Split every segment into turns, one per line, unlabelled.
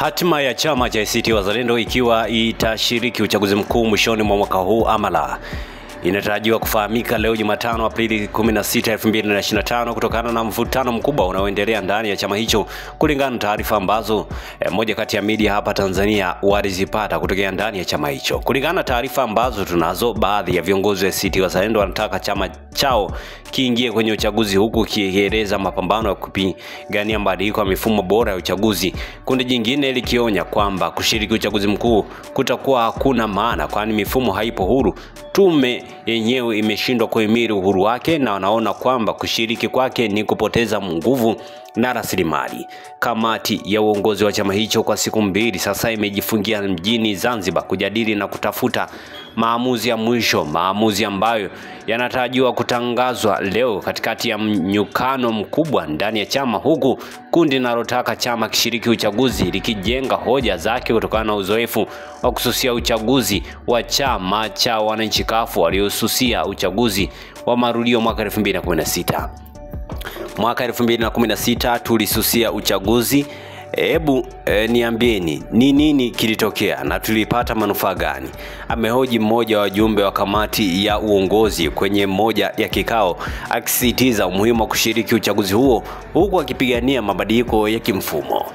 Hatima ya chama cha ACT Wazalendo ikiwa itashiriki uchaguzi mkuu mwishoni mwa mwaka huu ama la, inatarajiwa kufahamika leo Jumatano Aprili 16, 2025 kutokana na mvutano mkubwa unaoendelea ndani ya chama hicho, kulingana na taarifa ambazo moja kati ya media hapa Tanzania walizipata kutokea ndani ya chama hicho. Kulingana na taarifa ambazo tunazo, baadhi ya viongozi wa ACT Wazalendo wanataka chama chao kiingie kwenye uchaguzi, huku kieleza mapambano ya kupigania mabadiliko ya mifumo bora ya uchaguzi. Kundi jingine likionya kwamba kushiriki uchaguzi mkuu kutakuwa hakuna maana, kwani mifumo haipo huru. Tume yenyewe imeshindwa kuhimili uhuru wake na wanaona kwamba kushiriki kwake ni kupoteza nguvu na rasilimali. Kamati ya uongozi wa chama hicho kwa siku 2 sasa imejifungia mjini Zanzibar kujadili na kutafuta maamuzi ya mwisho, maamuzi ambayo yanatarajiwa kutangazwa leo katikati ya mnyukano mkubwa ndani ya chama, huku kundi linalotaka chama kishiriki uchaguzi likijenga hoja zake kutokana na uzoefu wa kususia uchaguzi wa chama cha wananchi CUF waliosusia uchaguzi wa marudio mwaka 2016. Mwaka 2016 tulisusia uchaguzi. Niambieni ni nini kilitokea na tulipata manufaa gani? Amehoji mmoja wa wajumbe wa kamati ya uongozi kwenye moja ya kikao, akisisitiza umuhimu wa kushiriki uchaguzi huo huku akipigania mabadiliko ya kimfumo.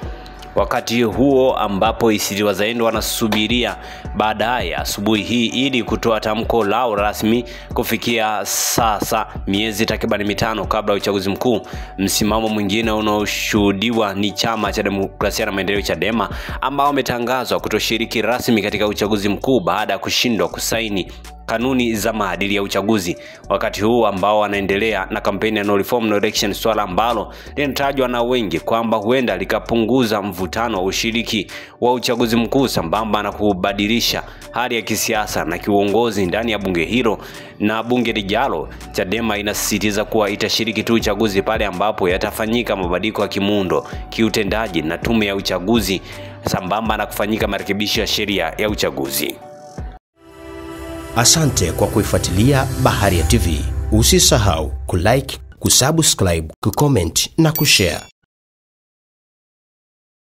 Wakati huo ambapo ACT Wazalendo wanasubiria baadaye asubuhi hii ili kutoa tamko lao rasmi, kufikia sasa miezi takriban 5 kabla ya uchaguzi mkuu. Msimamo mwingine unaoshuhudiwa ni chama cha Demokrasia na Maendeleo Chadema, ambao wametangazwa kutoshiriki rasmi katika uchaguzi mkuu baada ya kushindwa kusaini kanuni za maadili ya uchaguzi. Wakati huu ambao wanaendelea na kampeni ya no reform no election, swala ambalo linatajwa na wengi kwamba huenda likapunguza mvutano wa ushiriki wa uchaguzi mkuu sambamba na kubadilisha hali ya kisiasa na kiuongozi ndani ya bunge hilo na bunge lijalo. Chadema inasisitiza kuwa itashiriki tu uchaguzi pale ambapo yatafanyika mabadiliko ya kimuundo, kiutendaji na tume ya uchaguzi sambamba na kufanyika marekebisho ya sheria ya uchaguzi.
Asante kwa kuifuatilia Baharia TV. Usisahau kulike, kusubscribe, kucomment na kushare.